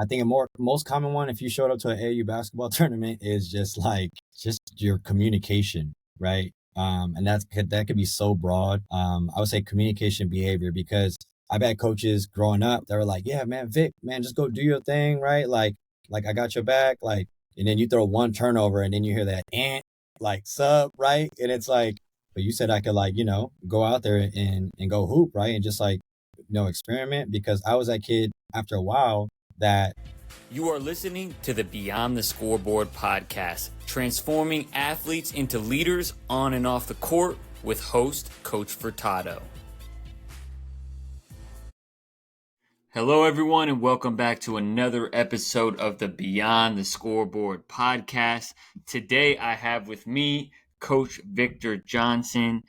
I think most common one, if you showed up to an AU basketball tournament, is just your communication, right? And that could be so broad. I would say communication behavior, because I've had coaches growing up that were like, "Yeah, man, Vic, man, just go do your thing, right? Like I got your back, like." And then you throw one turnover, and then you hear that like sub, right? And it's like, but you said I could like go out there and go hoop, right? And just like experiment, because I was that kid after a while that You are listening to the Beyond the Scoreboard podcast, transforming athletes into leaders on and off the court with host Coach Furtado. Hello, everyone, and welcome back to another episode of the Beyond the Scoreboard podcast. Today, I have with me Coach Victor Johnson.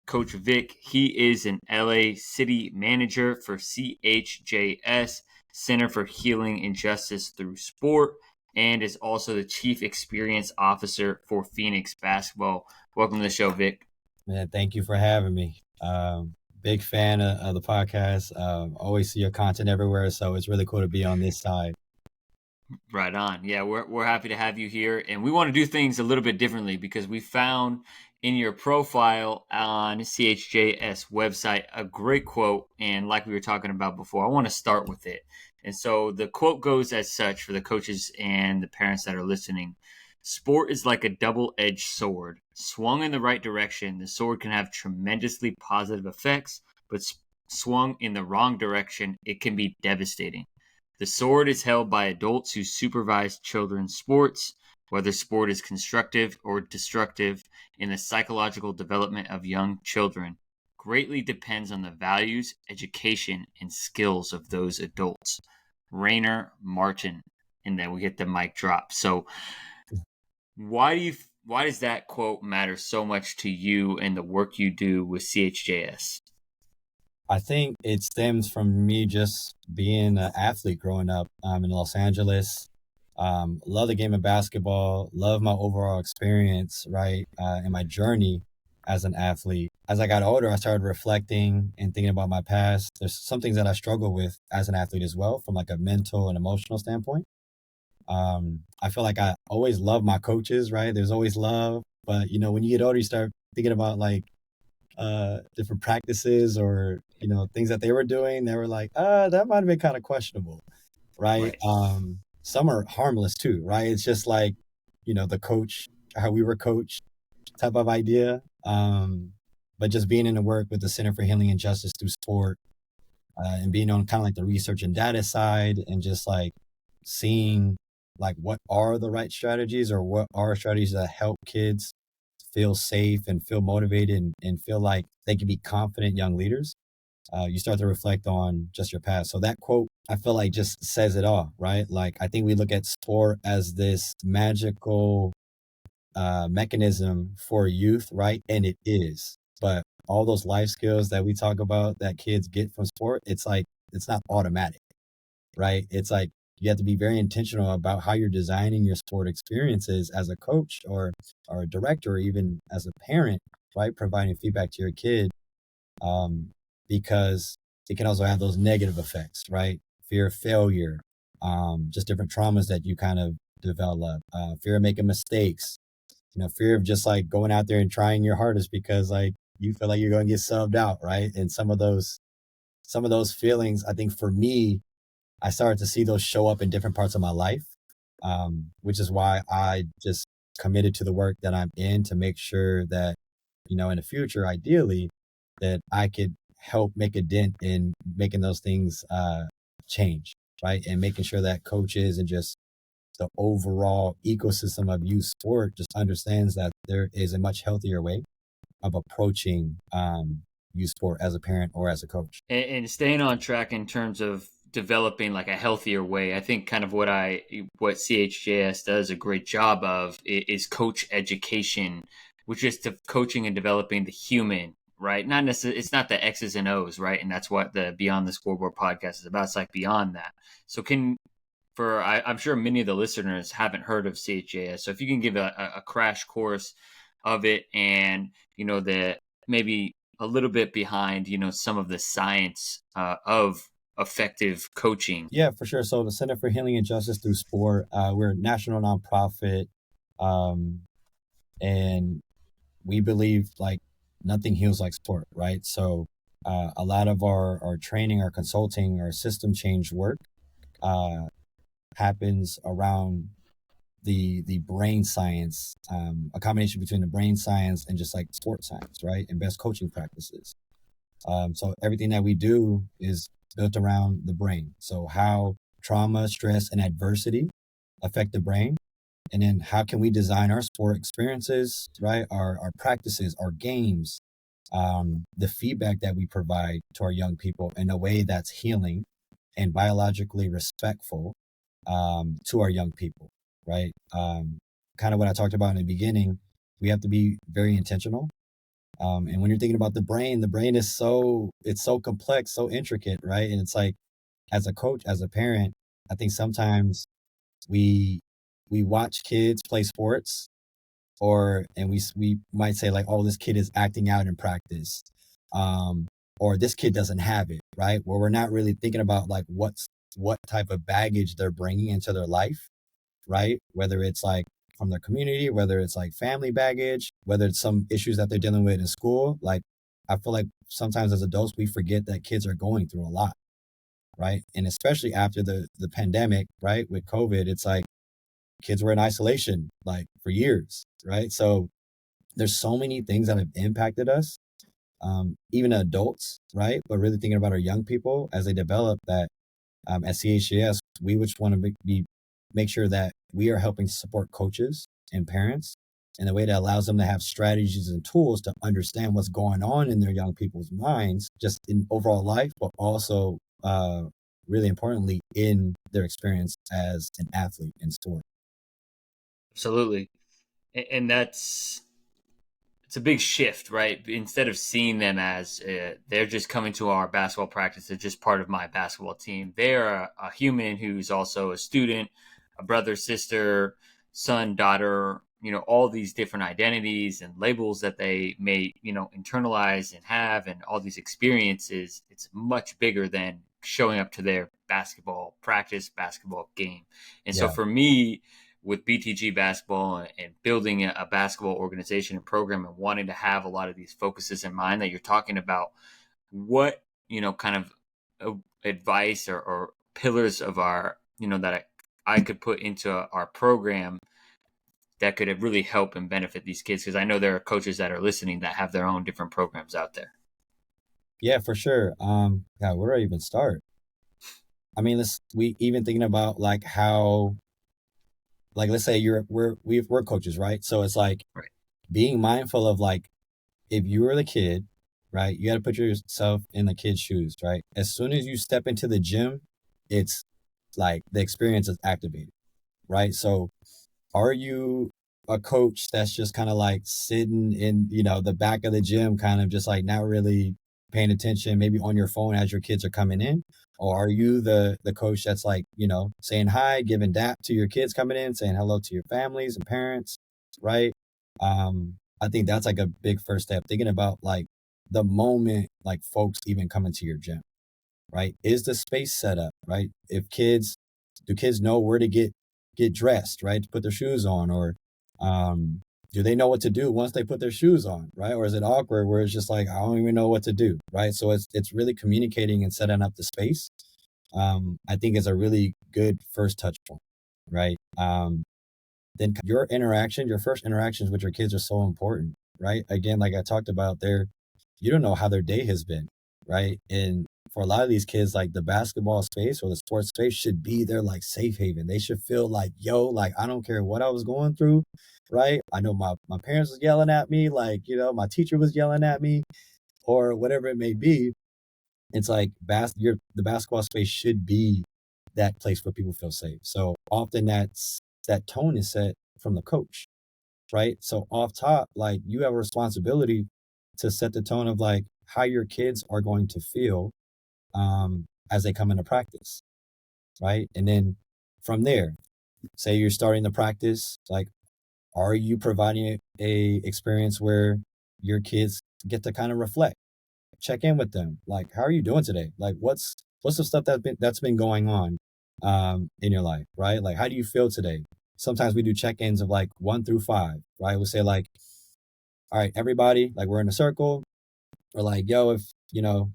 Coach Vic, he is an LA City manager for CHJS, Center for Healing and Justice Through Sport, and is also the Chief Experience Officer for Phoenix Basketball. Welcome to the show, Vic. Man, thank you for having me. Big fan of the podcast. Always see your content everywhere, so it's really cool to be on this side. Right on. Yeah, we're happy to have you here, and we want to do things a little bit differently because we found in your profile on CHJS website a great quote, and like we were talking about before, I want to start with it. And so the quote goes as such for the coaches and the parents that are listening. Sport is like a double-edged sword. Swung in the right direction, the sword can have tremendously positive effects, but swung in the wrong direction, it can be devastating. The sword is held by adults who supervise children's sports, whether sport is constructive or destructive in the psychological development of young children. Greatly depends on the values, education, and skills of those adults. Rainer Martin. And then we get the mic drop. So why does that quote matter so much to you and the work you do with CHJS? I think it stems from me just being an athlete growing up in Los Angeles. Love the game of basketball, love my overall experience, right, and my journey as an athlete. As I got older, I started reflecting and thinking about my past. There's some things that I struggle with as an athlete as well, from like a mental and emotional standpoint. I feel like I always love my coaches, right? There's always love, but when you get older, you start thinking about like different practices or things that they were doing. They were like, that might have been kind of questionable, right? Right. Some are harmless too, right? It's just like the coach, how we were coached type of idea. But just being in the work with the Center for Healing and Justice Through Sport, and being on kind of like the research and data side, and just like seeing like what are the right strategies, or what are strategies that help kids feel safe and feel motivated, and feel like they can be confident young leaders. You start to reflect on just your past. So that quote, I feel like, just says it all, right? Like, I think we look at sport as this magical mechanism for youth, right? And it is. But all those life skills that we talk about that kids get from sport, it's like, it's not automatic, right? It's like you have to be very intentional about how you're designing your sport experiences as a coach, or a director, or even as a parent, right? Providing feedback to your kid, because it can also have those negative effects, right? Fear of failure, just different traumas that you kind of develop, fear of making mistakes, fear of just like going out there and trying your hardest because like you feel like you're going to get subbed out, right? And some of those feelings, I think for me, I started to see those show up in different parts of my life, which is why I just committed to the work that I'm in, to make sure that, in the future, ideally, that I could help make a dent in making those things change, right? And making sure that coaches and just the overall ecosystem of youth sport just understands that there is a much healthier way of approaching youth sport as a parent or as a coach. And staying on track in terms of developing like a healthier way, I think kind of what CHJS does a great job of is coach education, which is to coaching and developing the human, right? Not necessarily, it's not the X's and O's, right? And that's what the Beyond the Scoreboard podcast is about. It's like beyond that. So I'm sure many of the listeners haven't heard of CHJS. So if you can give a crash course of it, and, that maybe a little bit behind, some of the science of effective coaching? Yeah, for sure. So the Center for Healing and Justice Through Sport, we're a national nonprofit, um, and we believe like nothing heals like sport, right? So a lot of our training, our consulting, our system change work uh, happens around the brain science, a combination between the brain science and just like sports science, right? And best coaching practices. So everything that we do is built around the brain. So how trauma, stress, and adversity affect the brain, and then how can we design our sport experiences, right? Our practices, our games, the feedback that we provide to our young people in a way that's healing and biologically respectful to our young people, right? Kind of what I talked about in the beginning, we have to be very intentional. And when you're thinking about the brain is it's so complex, so intricate, right? And it's like, as a coach, as a parent, I think sometimes we we watch kids play sports, and we might say like, oh, this kid is acting out in practice, um, or this kid doesn't have it, right? Where we're not really thinking about like what type of baggage they're bringing into their life, right? Whether it's like from their community, whether it's like family baggage, whether it's some issues that they're dealing with in school. Like, I feel like sometimes as adults, we forget that kids are going through a lot, right? And especially after the pandemic, right? With COVID, it's like kids were in isolation like for years, right? So there's so many things that have impacted us, even adults, right? But really thinking about our young people as they develop that, at CHJS, we just want to make sure that we are helping to support coaches and parents in a way that allows them to have strategies and tools to understand what's going on in their young people's minds, just in overall life, but also, really importantly, in their experience as an athlete in sport. Absolutely. And that's it's a big shift, right? Instead of seeing them as they're just coming to our basketball practice, they're just part of my basketball team. They're a human who's also a student, a brother, sister, son, daughter, all these different identities and labels that they may, internalize and have, and all these experiences. It's much bigger than showing up to their basketball practice, basketball game. And so Yeah. for me, with BTG basketball and building a basketball organization and program and wanting to have a lot of these focuses in mind that you're talking about, what, kind of advice or pillars of our, that I could put into our program that could really help and benefit these kids? Because I know there are coaches that are listening that have their own different programs out there. Yeah, for sure. God, where do I even start? I mean, we even thinking about like how, like, let's say we're coaches, right? So it's like Right. being mindful of like, if you were the kid, right, you got to put yourself in the kid's shoes, right? As soon as you step into the gym, it's like the experience is activated, right? So are you a coach that's just kind of like sitting in, the back of the gym, kind of just like not really paying attention, maybe on your phone as your kids are coming in? Or are you the coach that's like, saying hi, giving dap to your kids coming in, saying hello to your families and parents, right? I think that's like a big first step, thinking about like the moment like folks even coming to your gym, right? Is the space set up, right? Do kids know where to get dressed, right? To put their shoes on, or do they know what to do once they put their shoes on, right? Or is it awkward where it's just like, I don't even know what to do, right? So it's really communicating and setting up the space. I think is a really good first touch point, right? Then your first interactions with your kids are so important, right? Again, like I talked about there, you don't know how their day has been, right? And for a lot of these kids, like the basketball space or the sports space should be their like safe haven. They should feel like, yo, like I don't care what I was going through, right? I know my parents was yelling at me, like, my teacher was yelling at me, or whatever it may be. It's like the basketball space should be that place where people feel safe. So often that tone is set from the coach, right? So off top, like you have a responsibility to set the tone of like how your kids are going to feel, as they come into practice, right? And then from there, say you're starting the practice, like, are you providing a experience where your kids get to kind of reflect, check in with them, like, how are you doing today? Like, what's the stuff that's been going on in your life, right? Like, how do you feel today? Sometimes we do check-ins of like 1 through 5, right? We'll say like, all right, everybody, like we're in a circle. We're like, yo, if I'm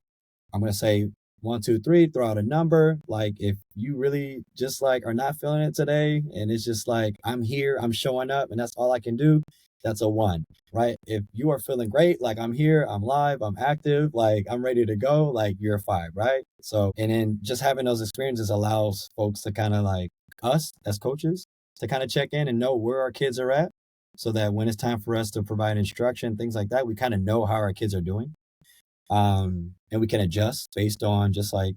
gonna say 1, 2, 3, throw out a number. Like if you really just like are not feeling it today, and it's just like I'm here, I'm showing up, and that's all I can do, that's a 1, right? If you are feeling great, like I'm here, I'm live, I'm active, like I'm ready to go, like you're a 5, right? So and then just having those experiences allows folks to kind of like us as coaches to kind of check in and know where our kids are at, so that when it's time for us to provide instruction, things like that, we kind of know how our kids are doing, and we can adjust based on just like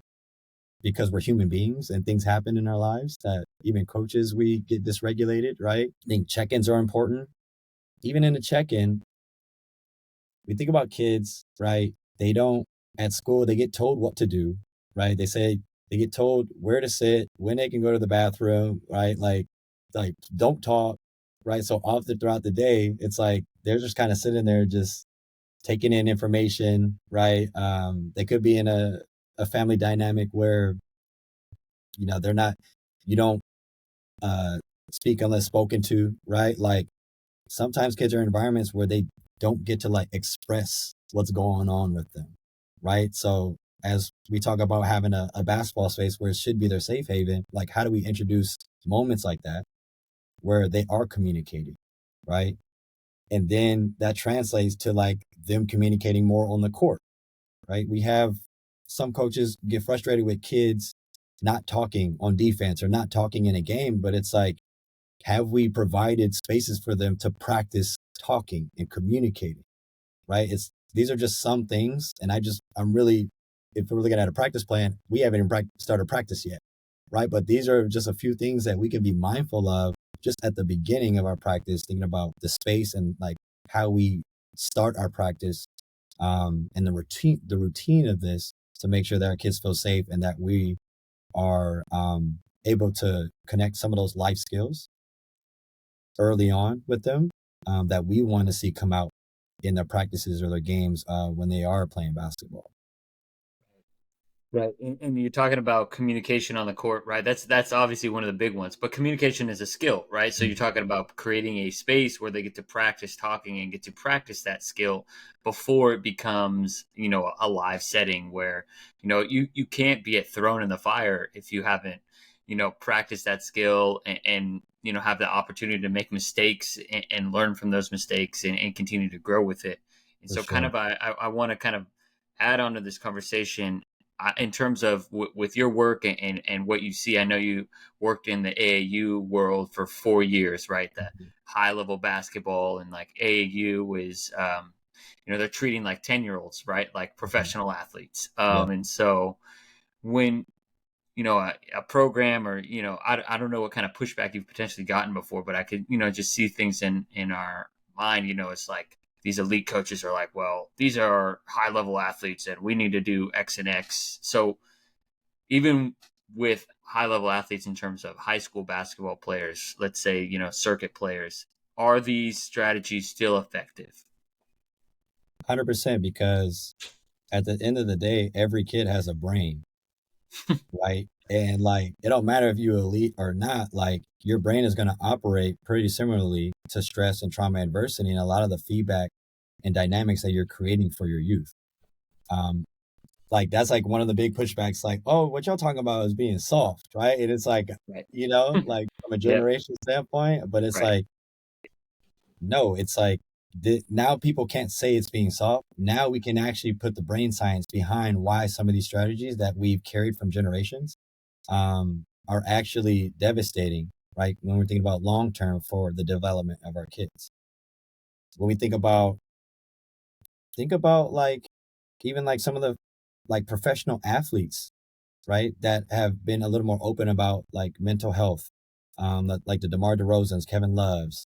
because we're human beings and things happen in our lives that even coaches we get dysregulated, right? I think check-ins are important. Even in a check-in, we think about kids, right? They don't at school they get told what to do, right? They say they get told where to sit, when they can go to the bathroom, right? Like don't talk, right? So often throughout the day, it's like they're just kind of sitting there just taking in information, right? They could be in a family dynamic where, they're not, you don't uh, speak unless spoken to, right? Like sometimes kids are in environments where they don't get to like express what's going on with them, right? So as we talk about having a basketball space where it should be their safe haven, like how do we introduce moments like that where they are communicating, right? And then that translates to like them communicating more on the court, right? We have some coaches get frustrated with kids not talking on defense or not talking in a game, but it's like, have we provided spaces for them to practice talking and communicating, right? These are just some things. And I'm really, if we're looking at a practice plan, we haven't even started practice yet, right? But these are just a few things that we can be mindful of just at the beginning of our practice, thinking about the space and like how we start our practice, and the routine of this to make sure that our kids feel safe and that we are able to connect some of those life skills early on with them, that we want to see come out in their practices or their games when they are playing basketball. Right. And you're talking about communication on the court, right? That's obviously one of the big ones. But communication is a skill, right? So you're talking about creating a space where they get to practice talking and get to practice that skill before it becomes, a live setting where, you can't be thrown in the fire if you haven't, practiced that skill and have the opportunity to make mistakes and learn from those mistakes and continue to grow with it. And For so kind sure. of I want to kind of add on to this conversation in terms of with your work and what you see. I know you worked in the AAU world for 4 years, right? The high level basketball and like AAU is, they're treating like 10-year-olds, right? Like Mhm. professional athletes. Yeah. And so when, a program or, I don't know what kind of pushback you've potentially gotten before, but I could, just see things in our mind, it's like, these elite coaches are like, well, these are high level athletes and we need to do X and X. So even with high level athletes in terms of high school basketball players, let's say, circuit players, are these strategies still effective? 100%, because at the end of the day, every kid has a brain, right? And like, it don't matter if you're elite or not, like your brain is going to operate pretty similarly to stress and trauma and adversity and a lot of the feedback and dynamics that you're creating for your youth. Um, like that's like one of the big pushbacks, like, oh, what y'all talking about is being soft, right? And it's like, Right. like from a Yep. generation standpoint, but it's Right. like, no, it's like now people can't say it's being soft. Now we can actually put the brain science behind why some of these strategies that we've carried from generations are actually devastating, right? When we're thinking about long term for the development of our kids. When we think about like even like some of the like professional athletes, right, that have been a little more open about like mental health, like the DeMar DeRozans, Kevin Loves,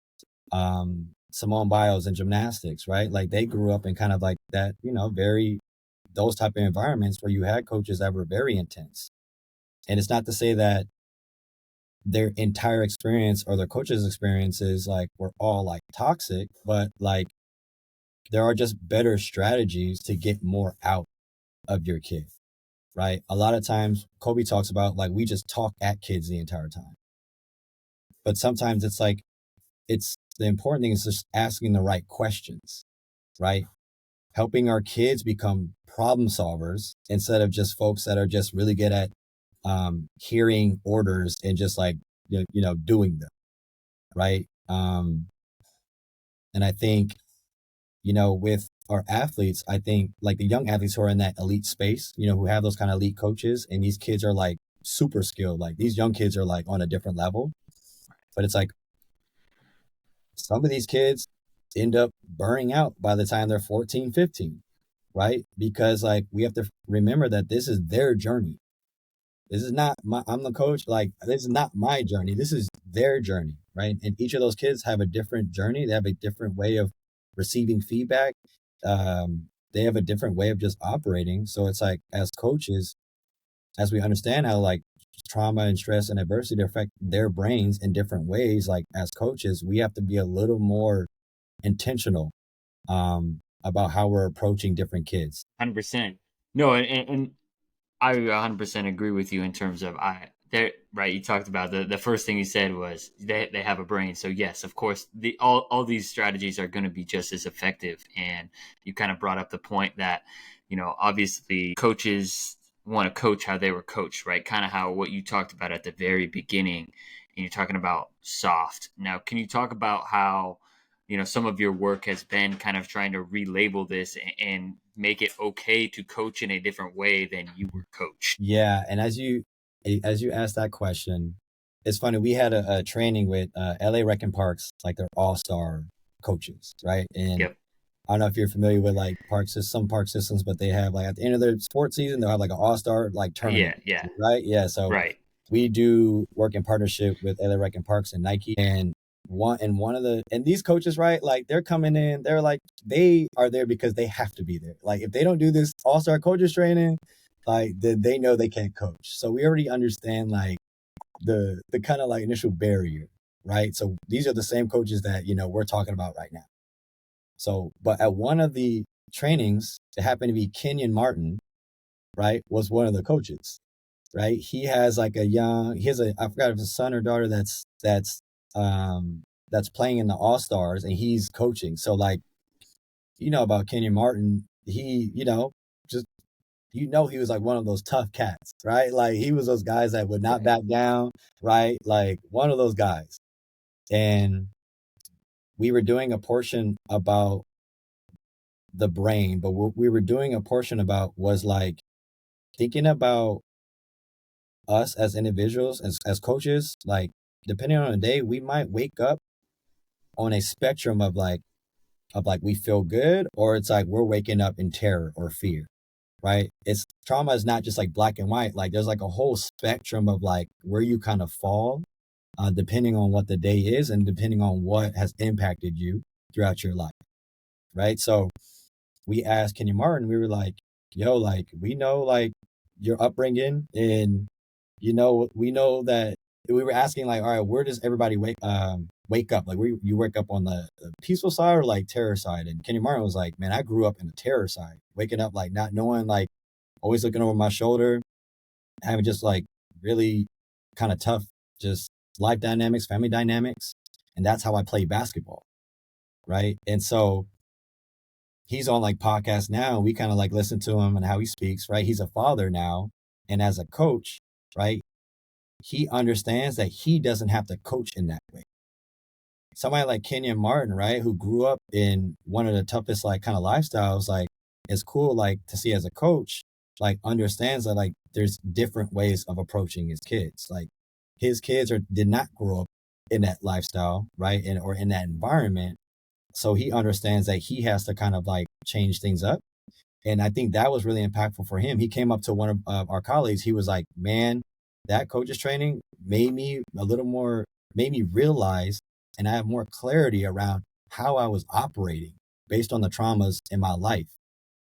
Simone Biles in gymnastics, right? Like they grew up in kind of like that, very those type of environments where you had coaches that were very intense. And it's not to say that their entire experience or their coaches' experiences like were all like toxic, but like there are just better strategies to get more out of your kid. right? A lot of times Kobe talks about like we just talk at kids the entire time. But sometimes it's like it's the important thing is just asking the right questions, right? Helping our kids become problem solvers instead of just folks that are just really good at hearing orders and just like doing them, right? And I think with our athletes, I think like the young athletes who are in that elite space, who have those kind of elite coaches, and these kids are like super skilled. Like these young kids are like on a different level, but it's like some of these kids end up burning out by the time they're 14, 15, right? Because like we have to remember that this is their journey. This is not I'm the coach. Like this is not my journey. This is their journey, right? And each of those kids have a different journey. They have a different way of receiving feedback. They have a different way of just operating. So it's like as coaches, as we understand how like trauma and stress and adversity affect their brains in different ways, like as coaches, we have to be a little more intentional about how we're approaching different kids. 100%. No, and I 100% agree with you in terms of there right. You talked about the first thing you said was they have a brain. So yes, of course, all these strategies are going to be just as effective. And you kind of brought up the point that obviously coaches want to coach how they were coached, right? Kind of how what you talked about at the very beginning. And you're talking about soft. Now, can you talk about how some of your work has been kind of trying to relabel this and make it okay to coach in a different way than you were coached? Yeah, and as you asked that question, it's funny. We had a training with LA Rec and Parks, like their all-star coaches, right? And Yep. I don't know if you're familiar with like some park systems, but they have like at the end of their sports season, they'll have like an all-star like tournament, Yeah. Yeah. right? Yeah. So Right. we do work in partnership with LA Rec and Parks and Nike, and and these coaches, right? Like they're coming in, they're like they are there because they have to be there. Like if they don't do this all-star coaches training, like then they know they can't coach. So we already understand like the kind of like initial barrier, right? So these are the same coaches that we're talking about right now. So, but at one of the trainings, it happened to be Kenyon Martin, right? Was one of the coaches, right? He has like I forgot if it's a son or daughter that's playing in the All Stars and he's coaching. So like, about Kenyon Martin, he, just, he was like one of those tough cats, right? Like he was those guys that would not back down, right? Like one of those guys. And we were doing a portion about the brain, but what we were doing a portion about was like thinking about us as individuals, as coaches, like depending on the day, we might wake up on a spectrum of like we feel good, or it's like we're waking up in terror or fear, right? It's trauma is not just like black and white. Like there's like a whole spectrum of like where you kind of fall, depending on what the day is and depending on what has impacted you throughout your life, right? So we asked Kenny Martin, we were like, yo, like, we know like your upbringing and, we know that we were asking like, all right, where does everybody wake up? Like where you wake up on the peaceful side or like terror side? And Kenny Martin was like, man, I grew up in the terror side, waking up, like not knowing, like always looking over my shoulder, having just like really kind of tough, just life dynamics, family dynamics. And that's how I play basketball. Right. And so he's on like podcasts now. We kind of like listen to him and how he speaks, right? He's a father now. And as a coach, right, he understands that he doesn't have to coach in that way. Somebody like Kenyon Martin, right, who grew up in one of the toughest like kind of lifestyles, like it's cool like to see as a coach, like understands that like there's different ways of approaching his kids. Like his kids did not grow up in that lifestyle, right? And or in that environment. So he understands that he has to kind of like change things up. And I think that was really impactful for him. He came up to one of our colleagues. He was like, man, that coach's training made me realize and I have more clarity around how I was operating based on the traumas in my life.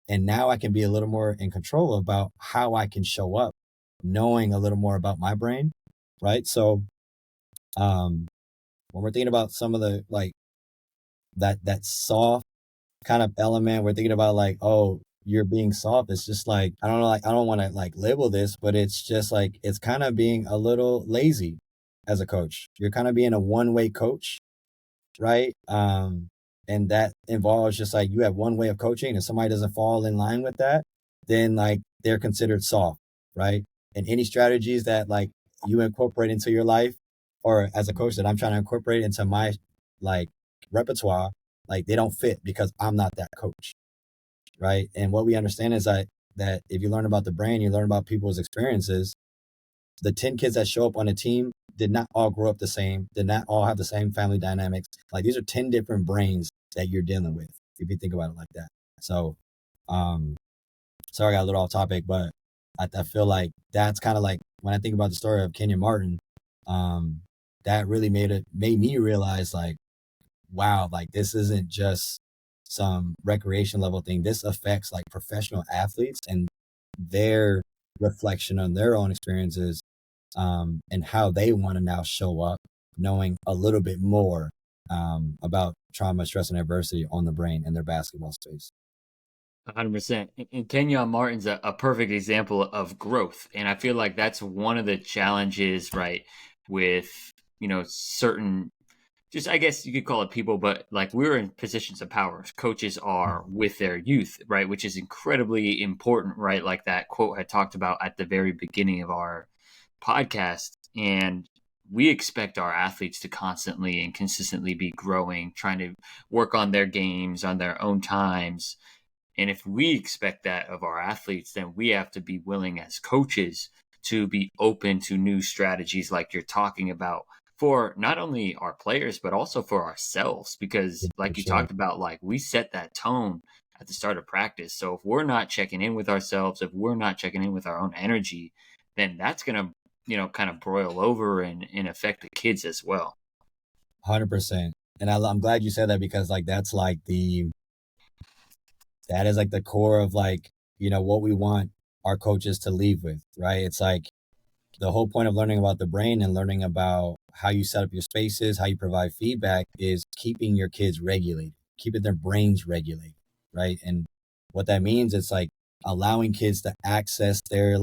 And now I can be a little more in control about how I can show up, knowing a little more about my brain. Right. So when we're thinking about some of the like that soft kind of element, we're thinking about like, oh, you're being soft. It's just like, I don't know, like I don't want to like label this, but it's just like it's kind of being a little lazy as a coach. You're kind of being a one-way coach, right? And that involves just like you have one way of coaching. If somebody doesn't fall in line with that, then like they're considered soft, right? And any strategies that like you incorporate into your life, or as a coach that I'm trying to incorporate into my like repertoire, like they don't fit because I'm not that coach, right? And what we understand is that if you learn about the brain, you learn about people's experiences. The 10 kids that show up on a team did not all grow up the same, did not all have the same family dynamics. Like these are 10 different brains that you're dealing with, if you think about it like that. So, sorry I got a little off topic, but I feel like that's kind of like when I think about the story of Kenyon Martin, that really made me realize like, wow, like this isn't just some recreation level thing. This affects like professional athletes and their reflection on their own experiences, and how they want to now show up, knowing a little bit more about trauma, stress, and adversity on the brain in their basketball space. 100%. And Kenyon Martin's a perfect example of growth. And I feel like that's one of the challenges, right, with, certain, just I guess you could call it people, but like we're in positions of power. Coaches are with their youth, right, which is incredibly important, right? Like that quote I talked about at the very beginning of our podcast. And we expect our athletes to constantly and consistently be growing, trying to work on their games on their own times. And if we expect that of our athletes, then we have to be willing as coaches to be open to new strategies like you're talking about for not only our players, but also for ourselves. Because, Yeah, for like you sure. talked about, like we set that tone at the start of practice. So if we're not checking in with ourselves, if we're not checking in with our own energy, then that's going to, kind of broil over and affect the kids as well. 100%. And I'm glad you said that because like that is like the core of like, what we want our coaches to leave with, right? It's like the whole point of learning about the brain and learning about how you set up your spaces, how you provide feedback is keeping your kids regulated, keeping their brains regulated, right? And what that means is like allowing kids to access their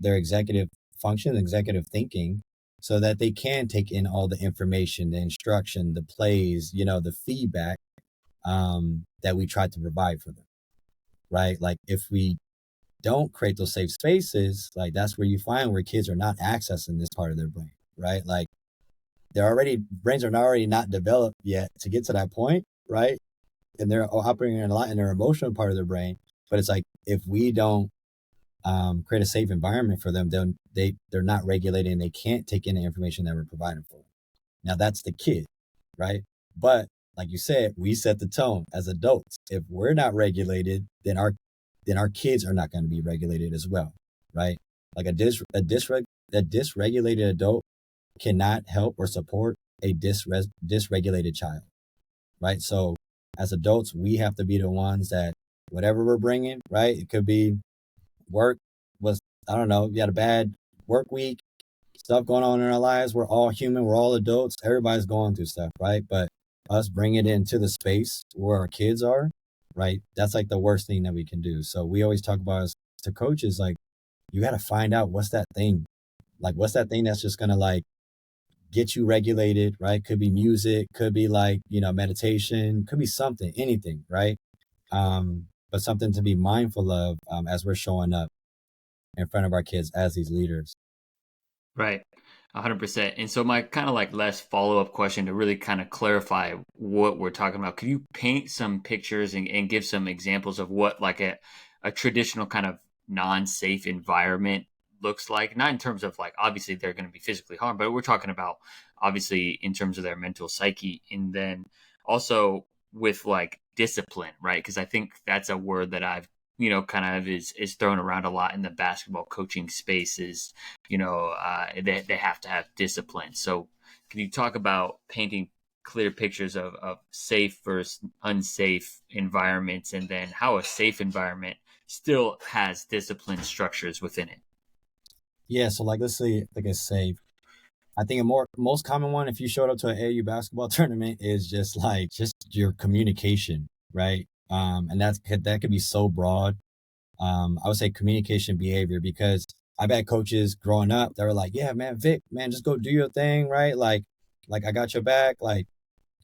executive function, executive thinking, so that they can take in all the information, the instruction, the plays, the feedback that we try to provide for them, right? Like if we don't create those safe spaces, like that's where you find where kids are not accessing this part of their brain, right? Like brains are already not developed yet to get to that point, right? And they're operating a lot in their emotional part of their brain. But it's like if we don't create a safe environment for them, then they're not regulated and they can't take in the information that we're providing for them. Now that's the kid, right? But like you said, we set the tone as adults. If we're not regulated, then our kids are not going to be regulated as well, right? Like a dysregulated adult cannot help or support a dysregulated child, right? So as adults, we have to be the ones that whatever we're bringing, right? It could be work was, I don't know, you had a bad work week, stuff going on in our lives. We're all human. We're all adults. Everybody's going through stuff, right? But us bring it into the space where our kids are, right? That's like the worst thing that we can do. So we always talk about as to coaches, like you got to find out what's that thing, like what's that thing that's just gonna like get you regulated, right? Could be music, could be like meditation, could be something, anything, right? But something to be mindful of as we're showing up in front of our kids as these leaders. Right. 100%. And so my kind of like last follow-up question to really kind of clarify what we're talking about. Could you paint some pictures and give some examples of what like a traditional kind of non-safe environment looks like? Not in terms of like obviously they're going to be physically harmed, but we're talking about obviously in terms of their mental psyche, and then also with like discipline, right? Because I think that's a word that I've kind of is thrown around a lot in the basketball coaching spaces. They have to have discipline. So can you talk about painting clear pictures of safe versus unsafe environments, and then how a safe environment still has discipline structures within it? Yeah, so like let's say like a safe. I think most common one if you showed up to an AU basketball tournament is just your communication, right? And that could be so broad. I would say communication behavior, because I've had coaches growing up that were like, yeah, man, Vic, man, just go do your thing, right? Like I got your back, like,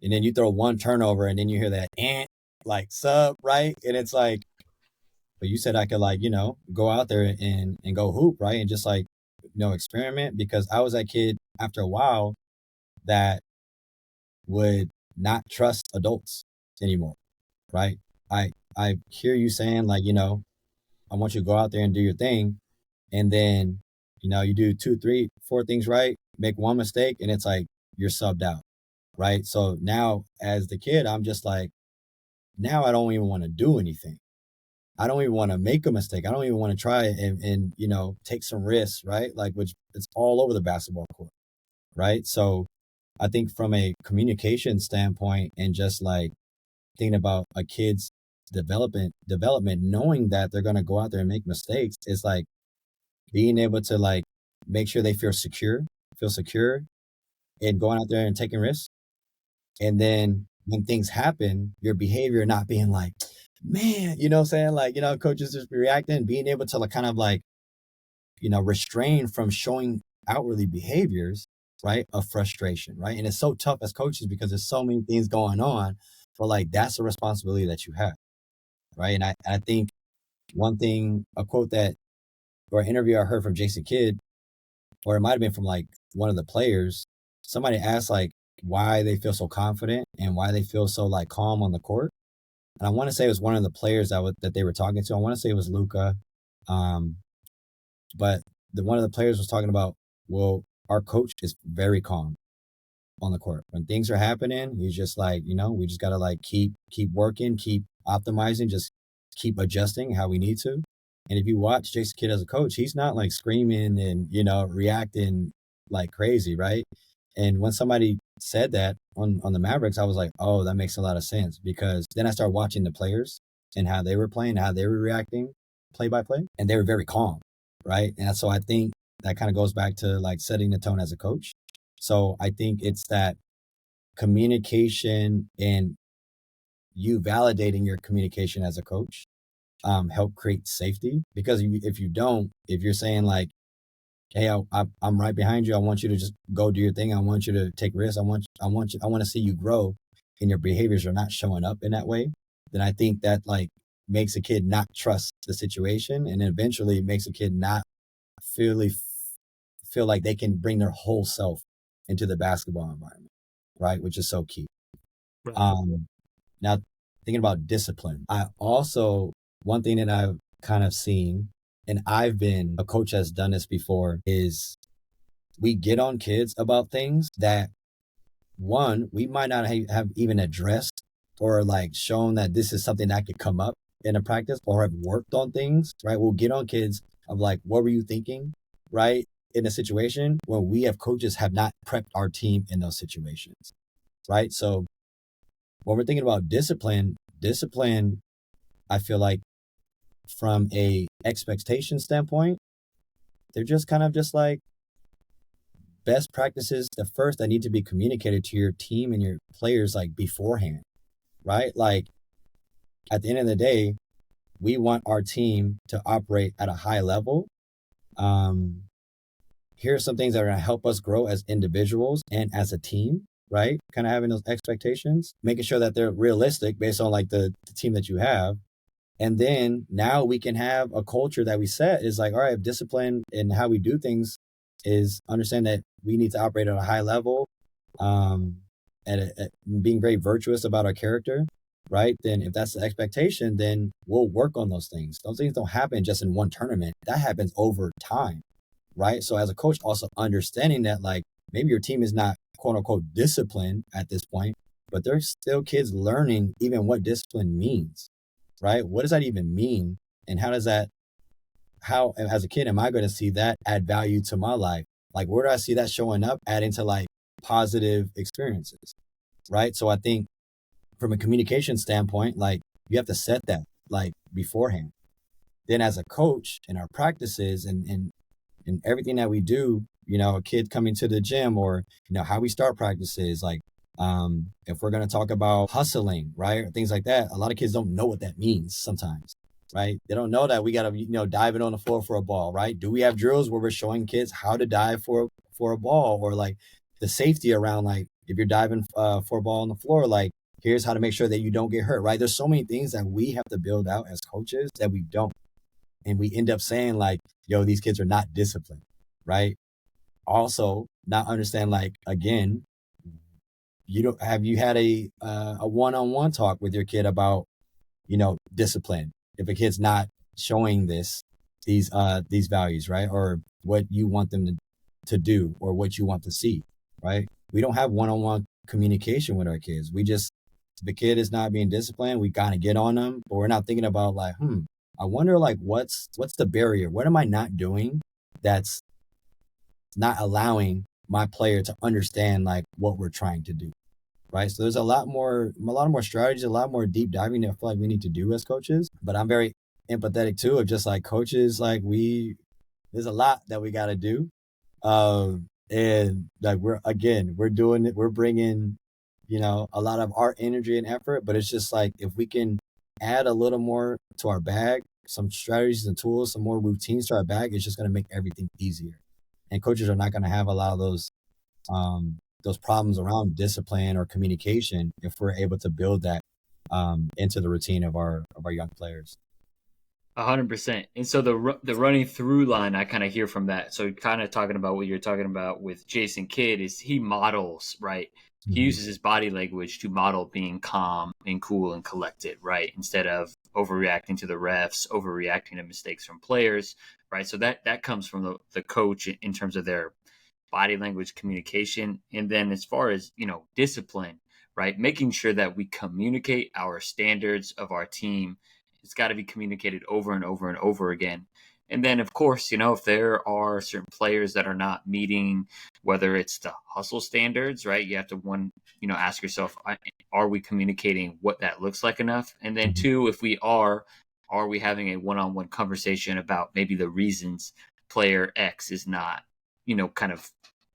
and then you throw one turnover and then you hear that like sub, right? And it's like, but you said I could, like, go out there and go hoop, right? And just like, experiment, because I was that kid after a while that would not trust adults anymore, right? I hear you saying, like, I want you to go out there and do your thing, and then you do 2, 3, 4 things right, make one mistake, and it's like you're subbed out, right? So now as the kid, I'm just like, now I don't even want to do anything. I don't even want to make a mistake. I don't even want to try and take some risks, right? Like, which it's all over the basketball court, right? So I think from a communication standpoint, and just like thinking about a kid's development, knowing that they're going to go out there and make mistakes, is like being able to, like, make sure they feel secure in going out there and taking risks. And then when things happen, your behavior not being like, man, you know what I'm saying? Like, coaches just be reacting, being able to, like, kind of like, restrain from showing outwardly behaviors, right, of frustration, right? And it's so tough as coaches because there's so many things going on, but like, that's a responsibility that you have, right? And I think one thing, a quote that, or an interview I heard from Jason Kidd, or it might have been from like one of the players, somebody asked like why they feel so confident and why they feel so like calm on the court. And I want to say it was one of the players that they were talking to. I want to say it was Luca. But one of the players was talking about, well, our coach is very calm on the court. When things are happening, he's just like, we just got to like keep working, keep optimizing, just keep adjusting how we need to. And if you watch Jason Kidd as a coach, he's not like screaming and, reacting like crazy, right? And when somebody said that on the Mavericks, I was like, oh, that makes a lot of sense, because then I started watching the players and how they were playing, how they were reacting play by play, and they were very calm, right? And so I think that kind of goes back to like setting the tone as a coach. So I think it's that communication and you validating your communication as a coach help create safety, because if you're saying like, hey, I'm right behind you, I want you to just go do your thing, I want you to take risks, I want to see you grow, and your behaviors are not showing up in that way, then I think that like makes a kid not trust the situation, and eventually makes a kid not feel like they can bring their whole self into the basketball environment, right? Which is so key. Right. Now, thinking about discipline, one thing that I've kind of seen, and I've been a coach that's done this before, is we get on kids about things that, one, we might not have even addressed or like shown that this is something that could come up in a practice, or have worked on things, right? We'll get on kids of like, what were you thinking, right? In a situation where we have coaches have not prepped our team in those situations, right? So when we're thinking about discipline, I feel like from a expectation standpoint, they're just kind of just like best practices, the first that need to be communicated to your team and your players like beforehand, right? Like at the end of the day, we want our team to operate at a high level. Here are some things that are going to help us grow as individuals and as a team, right? Kind of having those expectations, making sure that they're realistic based on like the team that you have. And then now we can have a culture that we set is like, all right, discipline and how we do things is understand that we need to operate at a high level, and being very virtuous about our character, right? Then if that's the expectation, then we'll work on those things. Those things don't happen just in one tournament. That happens over time, right? So as a coach, also understanding that like maybe your team is not quote unquote disciplined at this point, but there's still kids learning even what discipline means, right? What does that even mean? And how, as a kid, am I going to see that add value to my life? Like, where do I see that showing up, adding to like positive experiences, right? So I think from a communication standpoint, like you have to set that like beforehand. Then as a coach in our practices and everything that we do, a kid coming to the gym, or, how we start practices, like If we're going to talk about hustling, right, or things like that, a lot of kids don't know what that means sometimes, right? They don't know that we got to, dive it on the floor for a ball, right? Do we have drills where we're showing kids how to dive for a ball, or like the safety around, like if you're diving for a ball on the floor, like here's how to make sure that you don't get hurt, right? There's so many things that we have to build out as coaches that we don't. And we end up saying like, yo, these kids are not disciplined, right? Also, not understand, like, again, you had a one-on-one talk with your kid about, discipline? If a kid's not showing these values, right? Or what you want them to do, or what you want to see, right? We don't have one-on-one communication with our kids. We just, the kid is not being disciplined, we kind of get on them, but we're not thinking about like, I wonder, like, what's the barrier? What am I not doing that's not allowing my player to understand like what we're trying to do, right? So there's a lot more strategies, a lot more deep diving that I feel like we need to do as coaches. But I'm very empathetic too of just like coaches, like there's a lot that we got to do, and like we're doing it, we're bringing a lot of our energy and effort, but it's just like if we can add a little more to our bag, some strategies and tools, some more routines to our bag, it's just going to make everything easier. And coaches are not going to have a lot of those problems around discipline or communication if we're able to build that into the routine of our young players. 100%. And so the running through line I kind of hear from that. So kind of talking about what you're talking about with Jason Kidd is he models, right? He uses his body language to model being calm and cool and collected, right? Instead of overreacting to the refs, overreacting to mistakes from players, right? So that comes from the coach in terms of their body language communication. And then as far as, discipline, right? Making sure that we communicate our standards of our team. It's got to be communicated over and over and over again. And then, of course, if there are certain players that are not meeting, whether it's the hustle standards, right? You have to ask yourself, are we communicating what that looks like enough? And then two, if we are we having a one-on-one conversation about maybe the reasons player X is not, kind of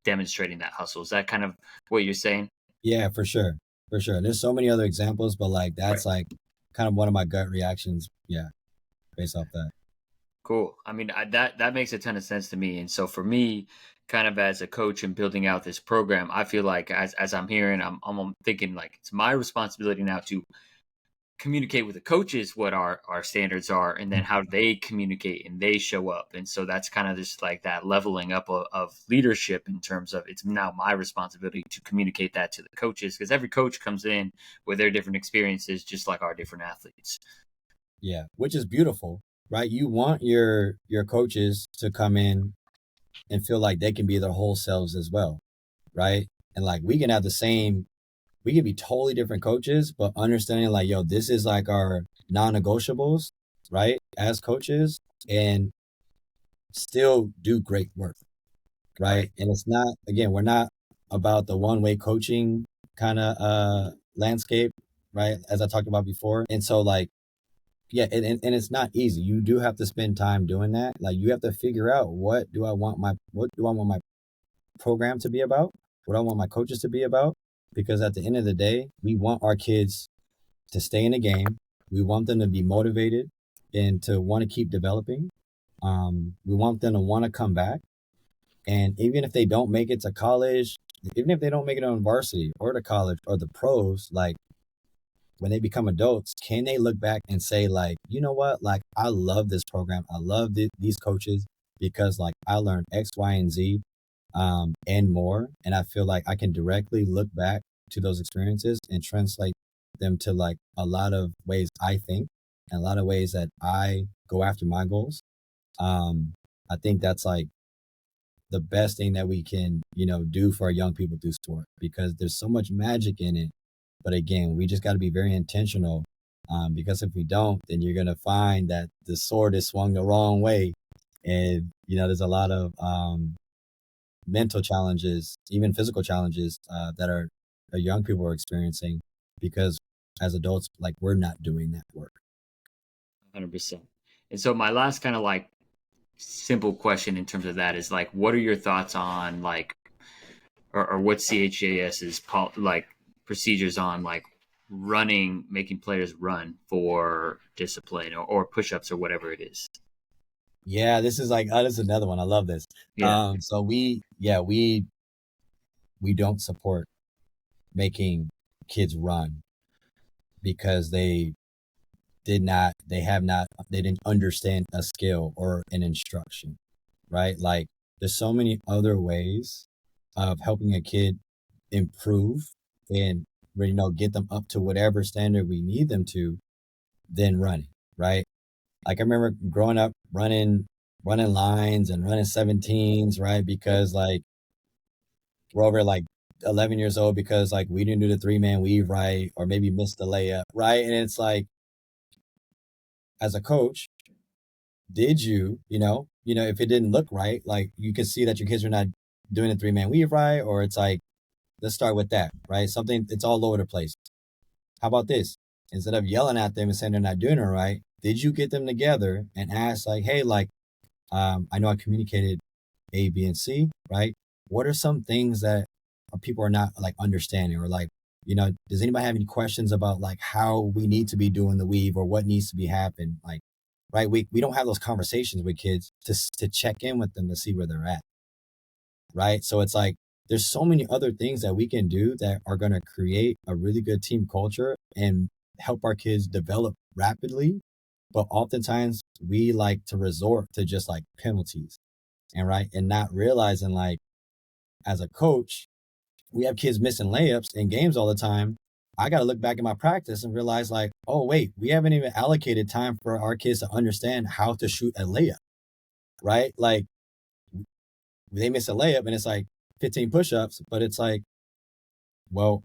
demonstrating that hustle? Is that kind of what you're saying? Yeah, for sure. For sure. There's so many other examples, but like that's Right. like kind of one of my gut reactions. Yeah, based off that. Cool. I mean, that makes a ton of sense to me. And so for me, kind of as a coach and building out this program, I feel like as I'm hearing, I'm thinking like it's my responsibility now to communicate with the coaches what our standards are, and then how they communicate and they show up. And so that's kind of just like that leveling up of leadership in terms of it's now my responsibility to communicate that to the coaches, because every coach comes in with their different experiences, just like our different athletes. Yeah, which is beautiful, right? You want your coaches to come in and feel like they can be their whole selves as well, right? And like we can be totally different coaches, but understanding like, yo, this is like our non-negotiables, right? As coaches, and still do great work, Right. right? And it's not, again, we're not about the one-way coaching kind of landscape, right? As I talked about before. And so like, yeah, and it's not easy. You do have to spend time doing that. Like you have to figure out what do I want my program to be about? What do I want my coaches to be about? Because at the end of the day, we want our kids to stay in the game. We want them to be motivated and to want to keep developing. We want them to want to come back. And even if they don't make it to college, even if they don't make it on varsity or to college or the pros, like when they become adults, can they look back and say like, you know what, like I love this program. I love these coaches because like I learned X, Y, and Z, and more. And I feel like I can directly look back to those experiences and translate them to like a lot of ways I think and a lot of ways that I go after my goals. I think that's like the best thing that we can, do for our young people through sport, because there's so much magic in it. But again, we just got to be very intentional, because if we don't, then you're going to find that the sword is swung the wrong way. And, there's a lot of mental challenges, even physical challenges that our young people are experiencing because as adults, like we're not doing that work. 100%. And so my last kind of like simple question in terms of that is like, what are your thoughts on like, or what CHJS is like procedures on like running, making players run for discipline or push-ups or whatever it is. Yeah, this is like, this is another one. I love this. Yeah. So we don't support making kids run because they didn't understand a skill or an instruction, right? Like there's so many other ways of helping a kid improve and get them up to whatever standard we need them to than running, right? Like I remember growing up running lines and running 17s, right? Because like we're over like 11 years old because like we didn't do the 3-man weave right, or maybe missed the layup, right? And it's like, as a coach, did if it didn't look right, like you can see that your kids are not doing the 3-man weave right, or it's like, let's start with that, right? Something, it's all over the place. How about this? Instead of yelling at them and saying they're not doing it right, did you get them together and ask like, hey, like, I know I communicated A, B, and C, right? What are some things that people are not like understanding, or like, does anybody have any questions about like how we need to be doing the weave or what needs to be happening? Like, right? We don't have those conversations with kids to check in with them to see where they're at, right? So it's like, there's so many other things that we can do that are going to create a really good team culture and help our kids develop rapidly. But oftentimes we like to resort to just like penalties, and not realizing like, as a coach, we have kids missing layups in games all the time. I got to look back at my practice and realize like, oh wait, we haven't even allocated time for our kids to understand how to shoot a layup, right? Like they miss a layup and it's like 15 push-ups, but it's like, well,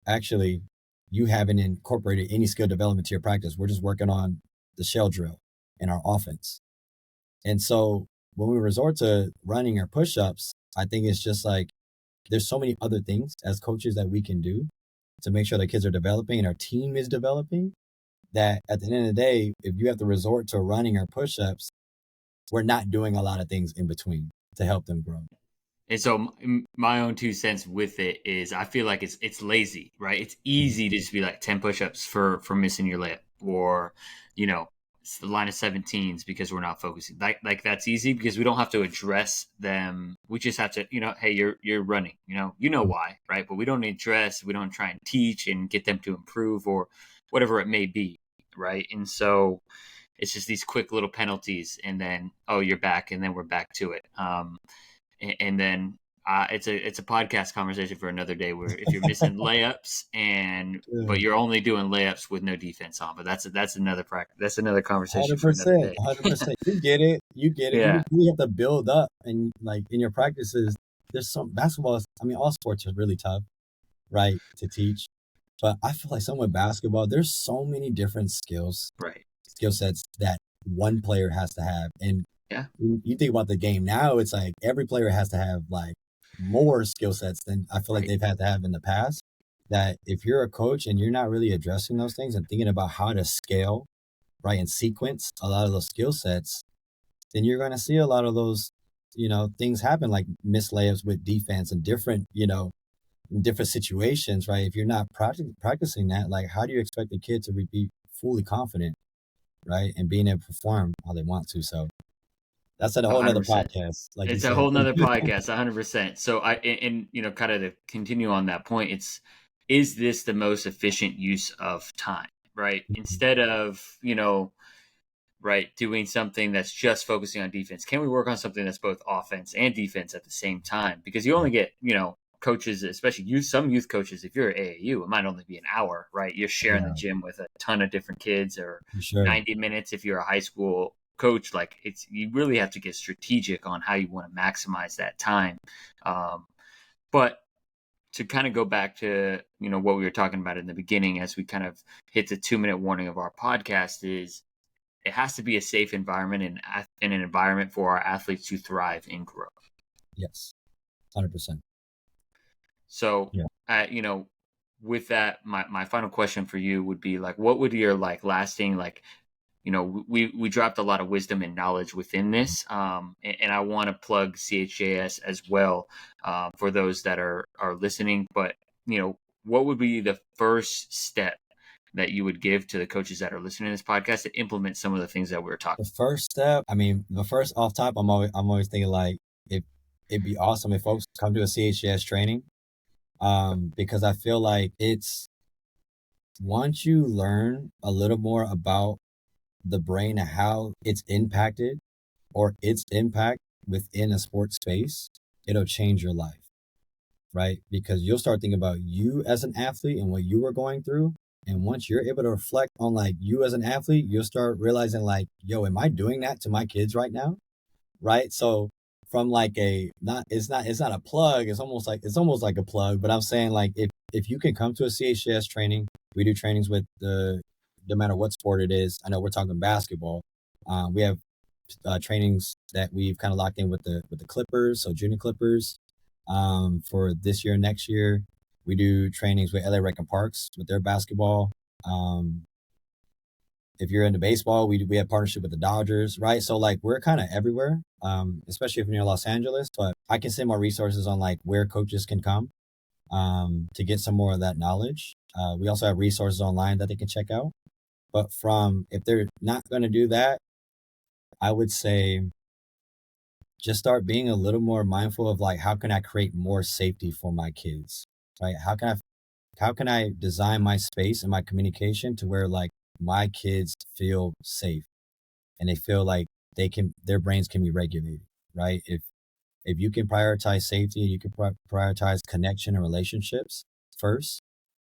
actually, you haven't incorporated any skill development to your practice. We're just working on the shell drill in our offense. And so when we resort to running or push-ups, I think it's just like, there's so many other things as coaches that we can do to make sure that kids are developing and our team is developing, that at the end of the day, if you have to resort to running or push-ups, we're not doing a lot of things in between to help them grow. And so my own 2 cents with it is I feel like it's lazy, right? It's easy to just be like 10 push-ups for missing your layup, or, it's the line of 17s because we're not focusing. Like that's easy because we don't have to address them. We just have to, hey, you're running, why, right? But we don't address, we don't try and teach and get them to improve or whatever it may be, right? And so it's just these quick little penalties, and then, oh, you're back, and then we're back to it. And then it's a podcast conversation for another day, where if you're missing layups but you're only doing layups with no defense on, but that's another practice. That's another conversation for another day. 100%. You get it. Yeah. You have to build up, and like in your practices, there's some basketball. I mean, all sports are really tough, right, to teach. But I feel like with basketball, there's so many different skill sets that one player has to have. And yeah, you think about the game now, it's like every player has to have like more skill sets than I feel like they've had to have in the past. That if you're a coach and you're not really addressing those things and thinking about how to scale, right, and sequence a lot of those skill sets, then you're going to see a lot of those, things happen, like missed layups with defense and different, in different situations, right? If you're not practicing that, like how do you expect the kid to be fully confident, right, and being able to perform how they want to? So that's a whole nother 100%. podcast, like you It's a said. whole nother podcast, 100%. So kind of to continue on that point, is this the most efficient use of time, right? Instead of, right, doing something that's just focusing on defense, can we work on something that's both offense and defense at the same time? Because you only get, coaches, especially some youth coaches, if you're at AAU, it might only be an hour, right? You're sharing the gym with a ton of different kids, or 90 minutes if you're a high school coach. Like you really have to get strategic on how you want to maximize that time. But to kind of go back to, what we were talking about in the beginning, as we kind of hit the 2-minute warning of our podcast, is it has to be a safe environment and an environment for our athletes to thrive and grow. Yes, 100%. So, with that, my final question for you would be like, what would your like lasting, like, we dropped a lot of wisdom and knowledge within this, and I want to plug CHJS as well, for those that are listening. But what would be the first step that you would give to the coaches that are listening to this podcast to implement some of the things that we were talking? The first step, I mean, the first off top, I'm always thinking like it'd be awesome if folks come to a CHJS training, because I feel like it's once you learn a little more about the brain and how it's impacted or its impact within a sports space, it'll change your life, right? Because you'll start thinking about you as an athlete and what you were going through. And once you're able to reflect on like you as an athlete, you'll start realizing like, yo, am I doing that to my kids right now? Right. So from like it's not a plug. It's almost like a plug, but I'm saying like, if you can come to a CHS training, we do trainings with no matter what sport it is. I know we're talking basketball. We have trainings that we've kind of locked in with the Clippers. So junior Clippers, for this year, next year, we do trainings with LA Rec and Parks with their basketball. If you're into baseball, we have partnership with the Dodgers, right? So like we're kind of everywhere, especially if you're near Los Angeles. But I can send more resources on like where coaches can come to get some more of that knowledge. We also have resources online that they can check out. But if they're not going to do that, I would say just start being a little more mindful of like, how can I create more safety for my kids, right? How can I design my space and my communication to where like my kids feel safe and they feel like their brains can be regulated, right? If you can prioritize safety, you can prioritize connection and relationships first,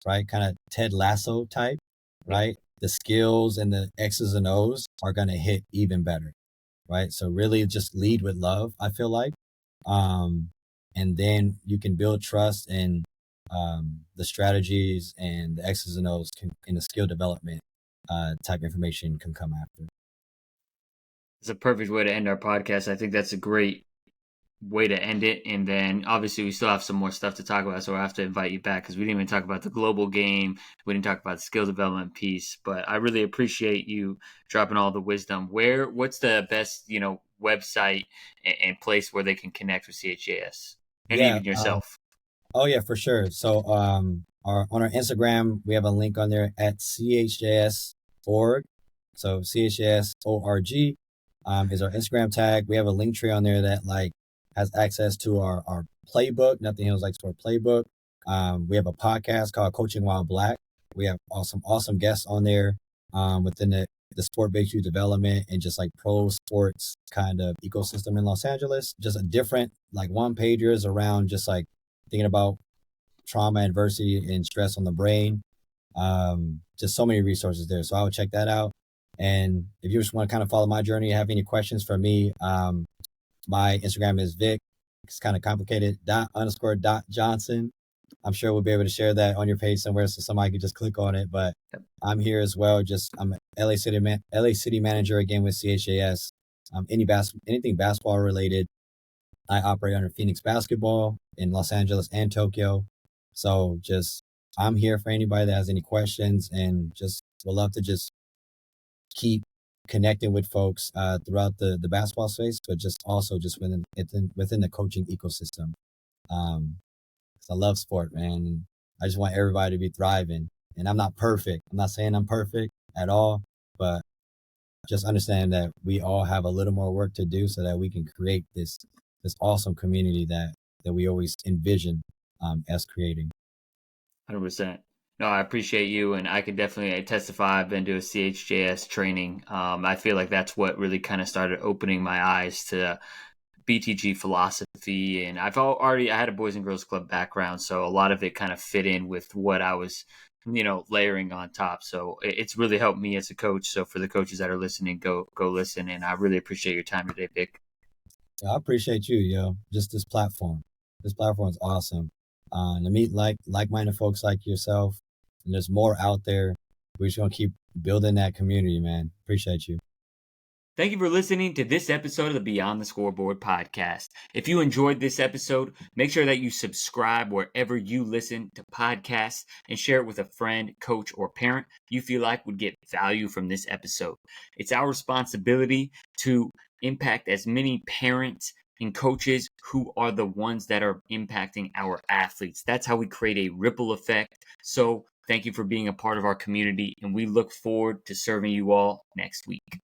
right? Kind of Ted Lasso type, right? The skills and the X's and O's are going to hit even better, right? So really just lead with love, I feel like. And then you can build trust, and the strategies and the X's and O's in the skill development type information can come after. It's a perfect way to end our podcast. I think that's a great way to end it. And then obviously we still have some more stuff to talk about, so I'll have to invite you back because we didn't even talk about the global game. We didn't talk about the skill development piece, but I really appreciate you dropping all the wisdom. What's the best, website and place where they can connect with CHJS and Yeah. even yourself? Oh yeah, for sure. So on our Instagram, we have a link on there at CHJS.org. So CHJS.org is our Instagram tag. We have a link tree on there that like has access to our playbook, Nothing Heals Like Sport playbook. We have a podcast called Coaching While Black. We have awesome guests on there within the sport-based youth development and just like pro sports kind of ecosystem in Los Angeles. Just a different like one-pagers around just like thinking about trauma, adversity, and stress on the brain. Just so many resources there. So I would check that out. And if you just want to kind of follow my journey, have any questions for me, my Instagram is Vic. It's kind of complicated. _Johnson. I'm sure we'll be able to share that on your page somewhere so somebody could just click on it. But I'm here as well. I'm LA City manager again with CHJS. Anything basketball related. I operate under Phoenix Basketball in Los Angeles and Tokyo. So I'm here for anybody that has any questions, and just would love to just keep connecting with folks throughout the basketball space, but just also just within the coaching ecosystem. I love sport, man. And I just want everybody to be thriving. And I'm not perfect. I'm not saying I'm perfect at all, but just understand that we all have a little more work to do so that we can create this awesome community that we always envision as creating. 100%. No, I appreciate you, and I can definitely testify. I've been to a CHJS training. I feel like that's what really kind of started opening my eyes to BTG philosophy, and I had a Boys and Girls Club background, so a lot of it kind of fit in with what I was, layering on top. So it's really helped me as a coach. So for the coaches that are listening, go listen, and I really appreciate your time today, Vic. I appreciate you, yo. Just this platform. This platform is awesome. To meet like-minded folks like yourself, and there's more out there. We're just gonna keep building that community, man. Appreciate you. Thank you for listening to this episode of the Beyond the Scoreboard podcast. If you enjoyed this episode, make sure that you subscribe wherever you listen to podcasts and share it with a friend, coach, or parent you feel like would get value from this episode. It's our responsibility to impact as many parents and coaches who are the ones that are impacting our athletes. That's how we create a ripple effect. So thank you for being a part of our community, and we look forward to serving you all next week.